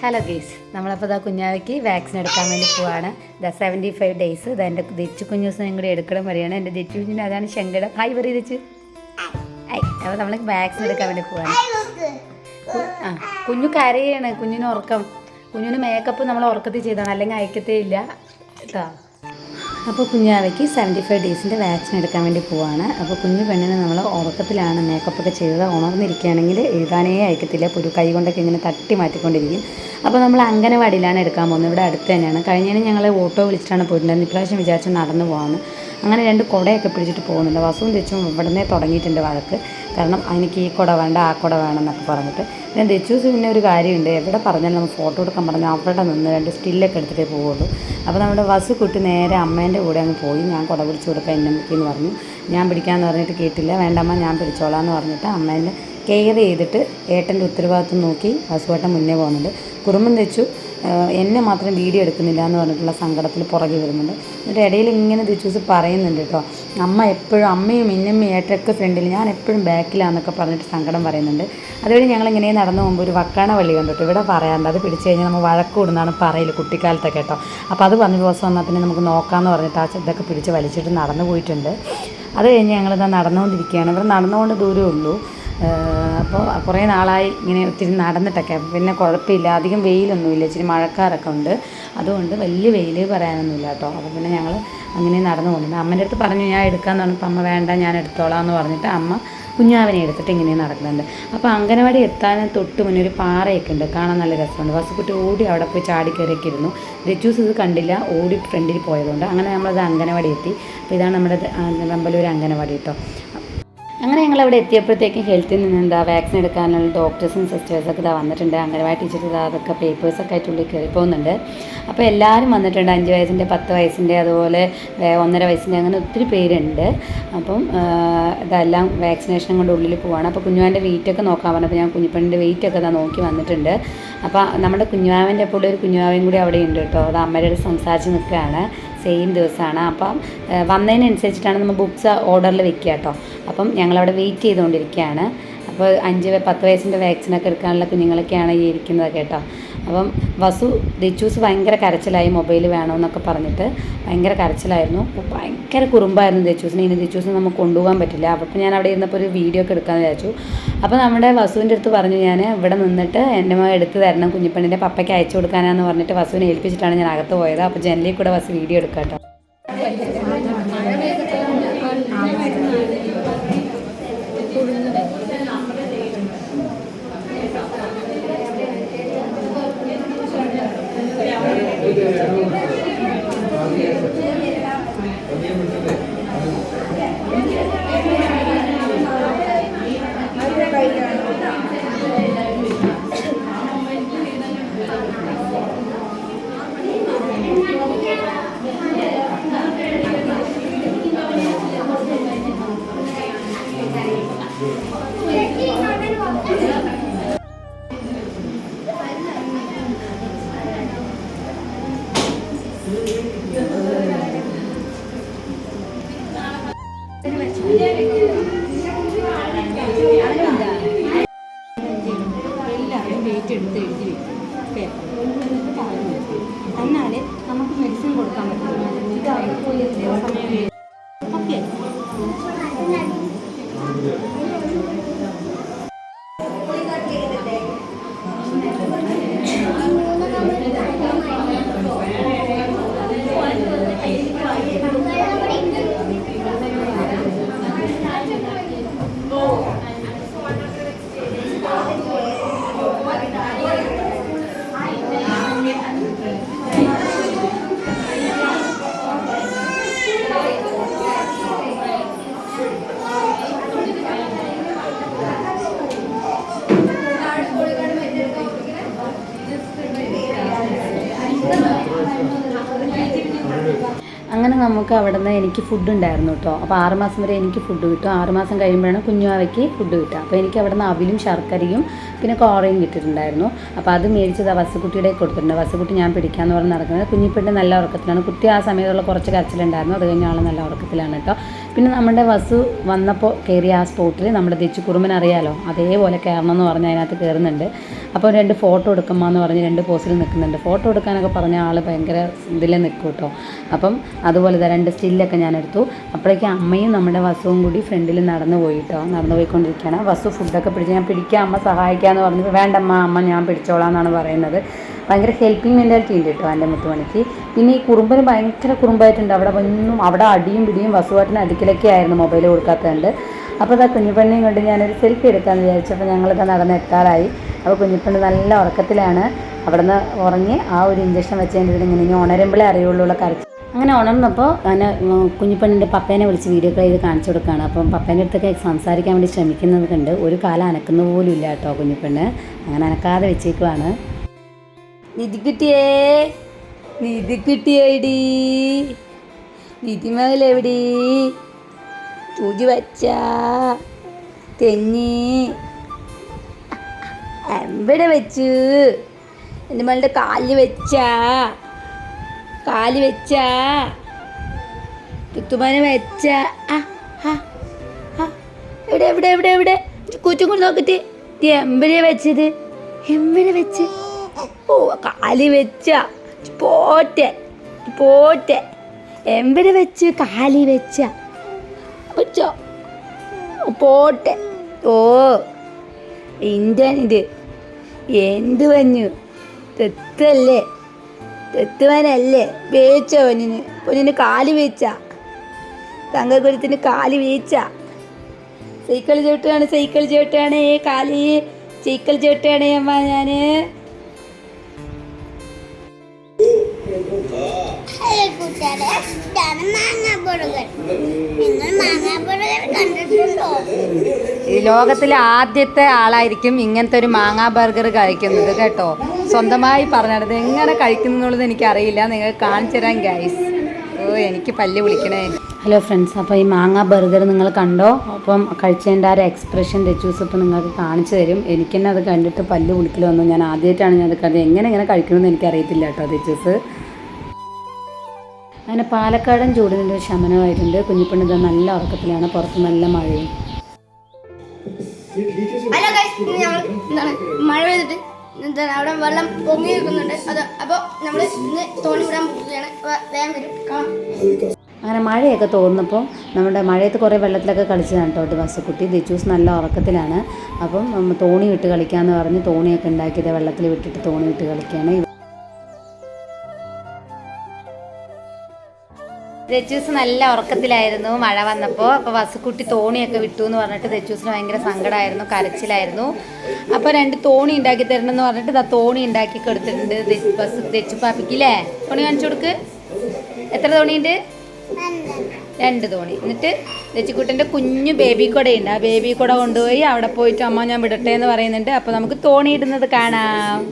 Hello guys, നമ്മളപ്പോൾ ഇതാ കുഞ്ഞാവയ്ക്ക് vaccine എടുക്കാൻ വേണ്ടി പോവാണ്. 75 days. ഇത് എൻ്റെ ദച്ചു കുഞ്ഞൂസിനും കൂടി എടുക്കണം പറയുകയാണ്. എൻ്റെ ദച്ചു കുഞ്ഞിന് അതാണ് ശങ്കടം. ഹായ് പറയും ദച്ചു. അപ്പോൾ നമ്മൾ വാക്സിൻ എടുക്കാൻ വേണ്ടി പോവാണ്. കുഞ്ഞു കരയാണ്, കുഞ്ഞിന് ഉറക്കം. കുഞ്ഞിന് മേക്കപ്പ് നമ്മൾ ഉറക്കത്തിൽ ചെയ്താണ്, അല്ലെങ്കിൽ അയക്കത്തേ ഇല്ല കേട്ടോ. അപ്പോൾ കുഞ്ഞാവയ്ക്ക് 75 days വാക്സിൻ എടുക്കാൻ വേണ്ടി പോവാണ്. അപ്പോൾ കുഞ്ഞു പെണ്ണിന് നമ്മൾ ഉറക്കത്തിലാണ് മേക്കപ്പൊക്കെ ചെയ്തത്. ഉണർന്നിരിക്കുകയാണെങ്കിൽ എഴുതാനേ അയക്കത്തില്ല, ഒരു കൈ കൊണ്ടൊക്കെ ഇങ്ങനെ തട്ടി മാറ്റിക്കൊണ്ടിരിക്കും. അപ്പോൾ നമ്മൾ അംഗനവാടിയിലാണ് എടുക്കാൻ പോകുന്നത്. ഇവിടെ അടുത്ത് തന്നെയാണ്. കഴിഞ്ഞതിന് ഞങ്ങൾ ഓട്ടോ വിളിച്ചിട്ടാണ് പോയിട്ടുണ്ടായിരുന്നത്. ഇപ്രാവശ്യം വിചാരിച്ച് നടന്നു പോകാമെന്ന്. അങ്ങനെ 2 കുടയൊക്കെ പിടിച്ചിട്ട് പോകുന്നുണ്ട്. വസുവും തെച്ചും ഇവിടുന്നേ തുടങ്ങിയിട്ടുണ്ട് വഴക്ക്. കാരണം എനിക്ക് ഈ കുട വേണ്ട, ആ കുട വേണം എന്നൊക്കെ പറഞ്ഞിട്ട്. പിന്നെ തെച്ചൂസ് പിന്നെ ഒരു കാര്യമുണ്ട്, എവിടെ പറഞ്ഞാലും നമ്മൾ ഫോട്ടോ എടുക്കാൻ പറഞ്ഞാൽ അവിടെ നിന്ന് 2 സ്റ്റില്ലൊക്കെ എടുത്തിട്ടേ പോവുള്ളൂ. അപ്പോൾ നമ്മുടെ വസു കുട്ടി നേരെ അമ്മേൻ്റെ കൂടെ അങ്ങ് പോയി. ഞാൻ കുട പിടിച്ച് കൊടുക്കാം എന്നെ മുക്കിയെന്ന് പറഞ്ഞു. ഞാൻ പിടിക്കാമെന്ന് പറഞ്ഞിട്ട് കേട്ടില്ല. വേണ്ടമ്മ ഞാൻ പിടിച്ചോളാം എന്ന് പറഞ്ഞിട്ട് അമ്മേൻ്റെ കെയർ ചെയ്തിട്ട് ഏട്ടൻ്റെ ഉത്തരവാദിത്വം നോക്കി വസുവേട്ടൻ മുന്നേ പോകുന്നുണ്ട്. കുറുമ്പം തെച്ചു എന്നെ മാത്രം വീഡിയോ എടുക്കുന്നില്ല എന്ന് പറഞ്ഞിട്ടുള്ള സങ്കടത്തിൽ പുറകെ വരുന്നുണ്ട്. എന്നിട്ട് ഇടയിൽ ഇങ്ങനെ തെച്ചൂസ് പറയുന്നുണ്ട് കേട്ടോ, അമ്മ എപ്പോഴും അമ്മയും ഇന്നമ്മയും ഏട്ടൊക്കെ ഫ്രണ്ടിൽ, ഞാൻ എപ്പോഴും ബാക്കിലാണെന്നൊക്കെ പറഞ്ഞിട്ട് സങ്കടം പറയുന്നുണ്ട്. അതുവഴി ഞങ്ങളിങ്ങനെ നടന്നു പോകുമ്പോൾ ഒരു വക്കാണ വള്ളി കണ്ടിട്ട് ഇവിടെ പറയാറുണ്ട്, അത് പിടിച്ച് കഴിഞ്ഞാൽ നമ്മൾ വഴക്ക് കൂടുന്നതാണ് പറയില്ല കുട്ടിക്കാലത്തൊക്കെ കേട്ടോ. അപ്പോൾ അത് പറഞ്ഞ ദിവസം വന്നാൽ പിന്നെ നമുക്ക് നോക്കാമെന്ന് പറഞ്ഞിട്ട് ആ ഇതൊക്കെ പിടിച്ച് വലിച്ചിട്ട് നടന്നു പോയിട്ടുണ്ട്. അത് കഴിഞ്ഞ് ഞങ്ങളിതാ നടന്നുകൊണ്ടിരിക്കുകയാണ്. ഇവിടെ നടന്നുകൊണ്ട് ദൂരമേ ഉള്ളൂ. അപ്പോൾ കുറേ നാളായി ഇങ്ങനെ ഒത്തിരി നടന്നിട്ടൊക്കെ. പിന്നെ കുഴപ്പമില്ല, അധികം വെയിലൊന്നുമില്ല, ഇച്ചിരി മഴക്കാരൊക്കെ ഉണ്ട്, അതുകൊണ്ട് വലിയ വെയിൽ പറയാനൊന്നുമില്ല കേട്ടോ. അപ്പോൾ പിന്നെ ഞങ്ങൾ അങ്ങനെ നടന്നു പോകുന്നുണ്ട്. അമ്മേൻ്റെ അടുത്ത് പറഞ്ഞു ഞാൻ എടുക്കാമെന്ന് പറഞ്ഞപ്പോൾ അമ്മ വേണ്ട ഞാൻ എടുത്തോളാം എന്ന് പറഞ്ഞിട്ട് അമ്മ കുഞ്ഞാവിനെ എടുത്തിട്ട് ഇങ്ങനെ നടക്കുന്നുണ്ട്. അപ്പോൾ അംഗനവാടി എത്താൻ തൊട്ട് മുന്നേ ഒരു പാറയൊക്കെ ഉണ്ട്, കാണാൻ നല്ല രസമുണ്ട്. വസുക്കുട്ടി ഓടി അവിടെ പോയി ചാടി കയറിയൊക്കെ ഇരുന്നു. രച്ചൂസ് ഇത് കണ്ടില്ല, ഓടി ഫ്രണ്ടിൽ പോയതുകൊണ്ട്. അങ്ങനെ നമ്മളത് അംഗനവാടി എത്തി. അപ്പോൾ ഇതാണ് നമ്മുടെ വെമ്പലൂർ അംഗനവാടി കേട്ടോ. അങ്ങനെ ഞങ്ങളവിടെ എത്തിയപ്പോഴത്തേക്കും ഹെൽത്തിൽ നിന്ന് വാക്സിൻ എടുക്കാനുള്ള ഡോക്ടേഴ്സും സിസ്റ്റേഴ്സൊക്കെ ഇതാ വന്നിട്ടുണ്ട്. അംഗനവാടി ടീച്ചർ അതൊക്കെ പേപ്പേഴ്സൊക്കെ ആയിട്ട് ഉള്ളിൽ കയറി പോകുന്നുണ്ട്. അപ്പോൾ എല്ലാവരും വന്നിട്ടുണ്ട്. 5 വയസ്സിൻ്റെ 10 വയസ്സിൻ്റെ അതുപോലെ 1.5 വയസ്സിൻ്റെ അങ്ങനെ ഒത്തിരി പേരുണ്ട്. അപ്പം ഇതെല്ലാം വാക്സിനേഷൻ കൊണ്ട് ഉള്ളിൽ പോവാണ്. അപ്പോൾ കുഞ്ഞുവാൻ്റെ വെയിറ്റൊക്കെ നോക്കാൻ പറഞ്ഞപ്പോൾ ഞാൻ കുഞ്ഞിപ്പെണ്ണിൻ്റെ വെയിറ്റൊക്കെ ഇതാ നോക്കി വന്നിട്ടുണ്ട്. അപ്പോൾ നമ്മുടെ കുഞ്ഞുവാവിൻ്റെ അപ്പോൾ ഒരു കുഞ്ഞുവാവയും കൂടി അവിടെ ഉണ്ട് കേട്ടോ. അത് അമ്മയുടെ അടുത്ത് സംസാരിച്ച് നിൽക്കുകയാണ്. സെയിം ദിവസമാണ്. അപ്പം വന്നതിനനുസരിച്ചിട്ടാണ് നമ്മൾ ബുക്സ് ഓർഡറിൽ വെക്കുക കേട്ടോ. അപ്പം ഞങ്ങളവിടെ വെയിറ്റ് ചെയ്തുകൊണ്ടിരിക്കുകയാണ്. അപ്പോൾ 5-10 വയസ്സിൻ്റെ വാക്സിനൊക്കെ എടുക്കാനുള്ള കുഞ്ഞുങ്ങളൊക്കെയാണ് ഈ ഇരിക്കുന്നത് കേട്ടോ. അപ്പം വസു ദച്ചൂസ് ഭയങ്കര കരച്ചിലായി, മൊബൈൽ വേണമെന്നൊക്കെ പറഞ്ഞിട്ട് ഭയങ്കര കരച്ചിലായിരുന്നു. ഭയങ്കര കുറുമ്പായിരുന്നു ദച്ചൂസിന്. ഇനി ദച്ചൂസിന് നമുക്ക് കൊണ്ടുപോകാൻ പറ്റില്ല. അപ്പോൾ ഞാൻ അവിടെ ഇരുന്നപ്പോൾ ഒരു വീഡിയോ ഒക്കെ എടുക്കാമെന്ന് വിചാരിച്ചു. അപ്പോൾ നമ്മുടെ വസുവിൻ്റെ അടുത്ത് പറഞ്ഞു ഞാൻ ഇവിടെ നിന്നിട്ട് എൻ്റെ മകൻ എടുത്ത് തരണം, കുഞ്ഞിപ്പെണ്ണിൻ്റെ പപ്പയ്ക്ക് അയച്ചു കൊടുക്കാനാന്ന് പറഞ്ഞിട്ട് വസുവിനെ ഏൽപ്പിച്ചിട്ടാണ് ഞാൻ അകത്ത് പോയത്. അപ്പോൾ ജനലിൽ കൂടെ വസു വീഡിയോ എടുക്കാം കേട്ടോ. എല്ലാവരും വെയിറ്റ് എടുത്ത് എഴുതി വെക്കും പേപ്പർ, എന്നിട്ട് പറഞ്ഞു എന്നാലേ നമുക്ക് മെഡിസിൻ കൊടുക്കാൻ പറ്റുള്ളൂ. ഇത് അവിടെ പോയി സമയം ഓക്കെ. അങ്ങനെ നമുക്ക് അവിടെ നിന്ന് എനിക്ക് ഫുഡ് ഉണ്ടായിരുന്നു കേട്ടോ. അപ്പോൾ 6 മാസം വരെ എനിക്ക് ഫുഡ് കിട്ടും. 6 മാസം കഴിയുമ്പോഴാണ് കുഞ്ഞുവാവയ്ക്ക് ഫുഡ് കിട്ടുക. അപ്പോൾ എനിക്ക് അവിടെ നിന്ന് അവിലും ശർക്കരയും പിന്നെ കോറയും കിട്ടിയിട്ടുണ്ടായിരുന്നു. അപ്പോൾ അത് മേടിച്ചത് വസുക്കുട്ടിയുടെ കൊടുത്തിട്ടുണ്ട്. വസുക്കുട്ടി ഞാൻ പിടിക്കാമെന്ന് പറഞ്ഞ് നടക്കുന്നത്. കുഞ്ഞിപ്പെണ്ണ് നല്ല ഉറക്കത്തിലാണ്. കുട്ടി ആ സമയത്തുള്ള കുറച്ച് കരച്ചിലുണ്ടായിരുന്നു, അത് കഴിഞ്ഞ ആൾ നല്ല ഉറക്കത്തിലാണ് കേട്ടോ. പിന്നെ നമ്മുടെ വസു വന്നപ്പോൾ കയറിയ ആ സ്പോട്ടിൽ നമ്മുടെ തെച്ചു കുറുമ്പൻ അറിയാലോ അതേപോലെ കയറണം എന്ന് പറഞ്ഞ് അതിനകത്ത് കയറുന്നുണ്ട്. അപ്പോൾ 2 ഫോട്ടോ എടുക്കുമ്പോൾ പറഞ്ഞ് 2 പോസിൽ നിൽക്കുന്നുണ്ട്. ഫോട്ടോ എടുക്കാനൊക്കെ പറഞ്ഞ ആൾ ഭയങ്കര ഇതിൽ നിൽക്കും കേട്ടോ. അപ്പം അതുപോലെ 2 സ്റ്റില്ലൊക്കെ ഞാൻ എടുത്തു. അപ്പോഴേക്കും അമ്മയും നമ്മുടെ വസുവും കൂടി ഫ്രണ്ടിൽ നടന്നു പോയി കേട്ടോ. നടന്നു പോയിക്കൊണ്ടിരിക്കുകയാണ്. വസു ഫുഡൊക്കെ പിടിച്ച് ഞാൻ പിടിക്കാം അമ്മ സഹായിക്കാമെന്ന് പറഞ്ഞു. വേണ്ടമ്മ അമ്മ ഞാൻ പിടിച്ചോളാം എന്നാണ് പറയുന്നത്. ഭയങ്കര ഹെൽപ്പിംഗ് മെൻറ്റാലിറ്റി ഉണ്ട് കേട്ടോ എൻ്റെ മുത്തുമണിക്ക്. പിന്നെ ഈ കുറുമ്പന് ഭയങ്കര കുറുമ്പായിട്ടുണ്ട്. അവിടെ അടിയും പിടിയും വസുവാട്ടിന് അടിക്കലൊക്കെ ആയിരുന്നു മൊബൈൽ കൊടുക്കാത്തതുണ്ട്. അപ്പോൾ ഇതാ കുഞ്ഞിപ്പെണ്ണിയും കൊണ്ട് ഞാനൊരു സെൽഫി എടുക്കാമെന്ന് വിചാരിച്ചപ്പോൾ ഞങ്ങളിതാ നടന്ന് എത്താറായി. അപ്പോൾ കുഞ്ഞിപ്പെണ്ണ് നല്ല ഉറക്കത്തിലാണ്. അവിടെ നിന്ന് ഉറങ്ങി ആ ഒരു ഇഞ്ചക്ഷൻ വെച്ചതിൻ്റെ ഇതിൽ ഇങ്ങനെ ഉണരുമ്പോഴേ അറിയുള്ളൂ കരച്ച്. അങ്ങനെ ഉണർന്നപ്പോൾ അങ്ങനെ കുഞ്ഞിപ്പെണ്ണിൻ്റെ പപ്പേനെ വിളിച്ച് വീഡിയോ കോൾ ചെയ്ത് കാണിച്ചു കൊടുക്കുകയാണ്. അപ്പം പപ്പേൻ്റെ അടുത്തൊക്കെ സംസാരിക്കാൻ വേണ്ടി ശ്രമിക്കുന്നത് കണ്ട് ഒരു കാലം അനക്കുന്ന പോലും ഇല്ല കേട്ടോ കുഞ്ഞിപ്പെണ്ണ്. അങ്ങനെ അനക്കാതെ വെച്ചേക്കുവാണ്. നിധിക്കുട്ടിയേ നിധിക്കുട്ടിയേടി നിധിമകളെവിടെ സൂചി വച്ച തെങ്ങി എവിടെ വെച്ചു എൻ്റെ മകളുടെ കാല് വെച്ച തുത്തുമാനെ വെച്ച എവിടെ എവിടെ എവിടെ എവിടെ കൂച്ചും കൂടി നോക്കിട്ട് എവിടെ വെച്ച് ഓ കാല് വെച്ച പോട്ടെ എവിടെ വെച്ച് കാലി വെച്ച പോട്ടെ. ഓ ഇന്ത്യനിത് എന്ത് പഞ്ഞു തെത്തുവാനല്ലേ വേച്ച പൊന്നിന് കാല് വെച്ച തങ്കക്കുരത്തിന് കാല് വീച്ച. സൈക്കിൾ ചവിട്ടുകയാണ് കാലി സൈക്കിൾ ചവിട്ടുകയാണ് അമ്മ ഞാൻ. ഈ ലോകത്തിലെ ആദ്യത്തെ ആളായിരിക്കും ഇങ്ങനത്തെ ഒരു മാങ്ങാ ബർഗർ കഴിക്കുന്നത് കേട്ടോ. സ്വന്തമായി പറഞ്ഞത് എങ്ങനെ കഴിക്കുന്നുള്ളത് എനിക്കറിയില്ല. നിങ്ങൾ കാണിച്ചു തരാൻ ഗൈസ്. ഓ എനിക്ക് പല്ല് വിളിക്കണേ. ഹലോ ഫ്രണ്ട്സ്, അപ്പോൾ ഈ മാങ്ങാ ബർഗർ നിങ്ങൾ കണ്ടോ? അപ്പം കഴിച്ചതിൻ്റെ ആ ഒരു എക്സ്പ്രഷൻ രച്ചൂസ് ഇപ്പോൾ നിങ്ങൾക്ക് കാണിച്ചു തരും. എനിക്ക് തന്നെ അത് കണ്ടിട്ട് പല്ല് വിളിക്കലോ ഒന്നും ഞാൻ ആദ്യമായിട്ടാണ് ഞാൻ അത് കണ്ടത്. എങ്ങനെ കഴിക്കണമെന്ന് എനിക്കറിയത്തില്ല കേട്ടോ രച്ചൂസ്. അങ്ങനെ പാലക്കാടൻ ചൂടിൻ്റെ ഒരു ശമനമായിട്ടുണ്ട്. കുഞ്ഞിപ്പെണ്ണ് ഇത് നല്ല ഉറക്കത്തിലാണ്. പുറത്ത് നല്ല മഴയും. മഴ പെയ്തിട്ട് അവിടെ വെള്ളം പൊങ്ങി നിൽക്കുന്നുണ്ട്. അപ്പോൾ നമ്മൾ ഇന്ന് തോണി വിടാൻ പോവുകയാണ്. വേഗം വരും. അങ്ങനെ മഴയൊക്കെ തോന്നുമ്പോൾ നമ്മുടെ മഴയത്ത് കുറേ വെള്ളത്തിലൊക്കെ കളിച്ചതാണ് കേട്ടോ വസുക്കുട്ടി. ദിച്ചൂസ് നല്ല ഉറക്കത്തിലാണ്. അപ്പം തോണി വിട്ട് കളിക്കാമെന്ന് പറഞ്ഞ് തോണിയൊക്കെ ഉണ്ടാക്കിയത് വെള്ളത്തിൽ വിട്ടിട്ട് തോണി വിട്ട് കളിക്കുകയാണ്. രച്ചൂസ് നല്ല ഉറക്കത്തിലായിരുന്നു മഴ വന്നപ്പോൾ. അപ്പോൾ വസുക്കുട്ടി തോണിയൊക്കെ വിട്ടു എന്ന് പറഞ്ഞിട്ട് രച്ചൂസിന് ഭയങ്കര സങ്കടമായിരുന്നു, കരച്ചിലായിരുന്നു. അപ്പോൾ 2 തോണി ഉണ്ടാക്കി തരണം എന്ന് പറഞ്ഞിട്ട് ഇതാ തോണി ഉണ്ടാക്കി കൊടുത്തിട്ടുണ്ട് തെച്ചുപ്പാപ്പിക്കില്ലേ. തോണി കാണിച്ചു കൊടുക്ക്. എത്ര തോണിയുണ്ട്? 2 തോണി. എന്നിട്ട് തെച്ചിക്കുട്ടൻ്റെ കുഞ്ഞു ബേബി കുടയുണ്ട്. ആ ബേബി കുട കൊണ്ടുപോയി അവിടെ പോയിട്ട് അമ്മ ഞാൻ വിടട്ടെ എന്ന് പറയുന്നുണ്ട്. അപ്പോൾ നമുക്ക് തോണി ഇടുന്നത് കാണാം.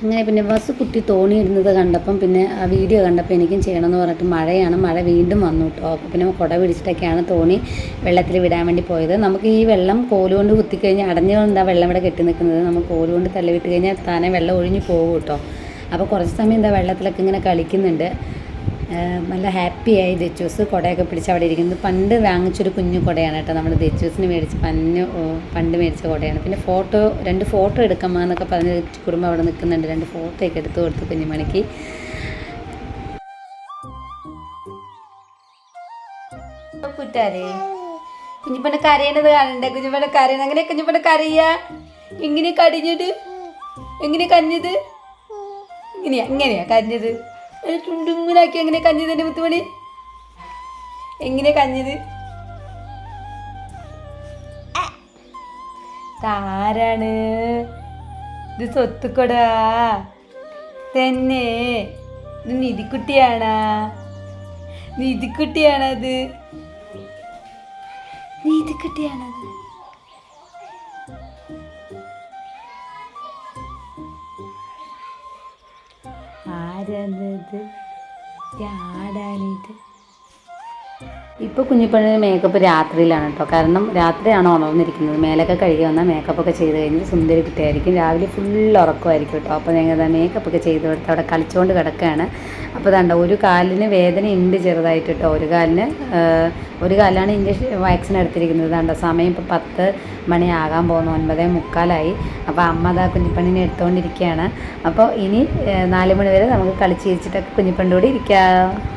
അങ്ങനെ പിന്നെ വസുക്കുട്ടി തോണി ഇടുന്നത് കണ്ടപ്പം പിന്നെ ആ വീഡിയോ കണ്ടപ്പോൾ എനിക്കും ചെയ്യണമെന്ന് പറഞ്ഞിട്ട് മഴ വീണ്ടും വന്നു കേട്ടോ. അപ്പോൾ പിന്നെ കുട പിടിച്ചിട്ടൊക്കെയാണ് തോണി വെള്ളത്തിൽ വിടാൻ വേണ്ടി പോയത്. നമുക്ക് ഈ വെള്ളം കോലുകൊണ്ട് കുത്തിക്കഴിഞ്ഞാൽ അടഞ്ഞുകൊണ്ടാണ് വെള്ളം ഇവിടെ കെട്ടി നിൽക്കുന്നത്. നമുക്ക് കോലുകൊണ്ട് തള്ളിവിട്ട് കഴിഞ്ഞാൽ താനെ വെള്ളം ഒഴിഞ്ഞു പോകും കേട്ടോ. അപ്പോൾ കുറച്ച് സമയം വെള്ളത്തിലൊക്കെ ഇങ്ങനെ കളിക്കുന്നുണ്ട്. നല്ല ഹാപ്പിയായി ദച്ചൂസ് കുടയൊക്കെ പിടിച്ച് അവിടെ ഇരിക്കുന്നത്. പണ്ട് വാങ്ങിച്ചൊരു കുഞ്ഞു കുടയാണ് കേട്ടോ. നമ്മൾ ദച്ചൂസിന് പണ്ട് മേടിച്ച കുടയാണ്. പിന്നെ 2 ഫോട്ടോ എടുക്കാമോ എന്നൊക്കെ പറഞ്ഞ് കുടുംബം അവിടെ നിൽക്കുന്നുണ്ട്. 2 ഫോട്ടോയൊക്കെ എടുത്തു കൊടുത്തു കുഞ്ഞുമണിക്ക്. കൂട്ടാരേ കുഞ്ഞുപെണ്ണ് കരയണത് കാണണ്ടേ? കുഞ്ഞുപെണ്ണ് കരയണ അങ്ങനെ കുഞ്ഞുപെണ്ണ് കരയാ. എങ്ങനെ കരഞ്ഞത്? എങ്ങനെ കരഞ്ഞത്? എങ്ങനെയാ കരഞ്ഞത്? ചുണ്ടുങ്ങനാക്കി എങ്ങനെ കഞ്ഞത് എൻ്റെ മുത്തുമണി? എങ്ങനെ കഞ്ഞത്? താരാണ് ഇത്? സ്വത്തുക്കൊടാ തന്നെ? ഇത് നിധിക്കുട്ടിയാണാ? നിധിക്കുട്ടിയാണത്? നിധിക്കുട്ടിയാണത്? ആരാണത്? ആടാണിത്? ഇപ്പോൾ കുഞ്ഞിപ്പെണ്ണിന് മേക്കപ്പ് രാത്രിയിലാണ് കേട്ടോ. കാരണം രാത്രിയാണ് ഉണർന്നിരിക്കുന്നത്. മേലൊക്കെ കഴുകി വന്നാൽ മേക്കപ്പൊക്കെ ചെയ്ത് കഴിഞ്ഞ് സുന്ദരി കുട്ടിയായിരിക്കും. രാവിലെ ഫുൾ ഉറക്കമായിരിക്കും കേട്ടോ. അപ്പോൾ ഞങ്ങൾ മേക്കപ്പൊക്കെ ചെയ്ത് കൊടുത്ത് അവിടെ കളിച്ചുകൊണ്ട് കിടക്കുകയാണ്. അപ്പോൾ ദാണ്ട ഒരു കാലിന് വേദന ഉണ്ട് ചെറുതായിട്ട് കേട്ടോ. ഒരു കാലിലാണ് വാക്സിൻ എടുത്തിരിക്കുന്നത്. ദാണ്ട സമയം ഇപ്പോൾ 10 മണിയാകാൻ പോകുന്നു, 9:45. അപ്പോൾ അമ്മ അതാ കുഞ്ഞിപ്പെണ്ണിനെ എടുത്തുകൊണ്ടിരിക്കുകയാണ്. അപ്പോൾ ഇനി 4 മണി വരെ നമുക്ക് കളിച്ച് ചിരിച്ചിട്ടൊക്കെ കുഞ്ഞിപ്പെണ്ണിൻ്റെ കൂടെ ഇരിക്കാം.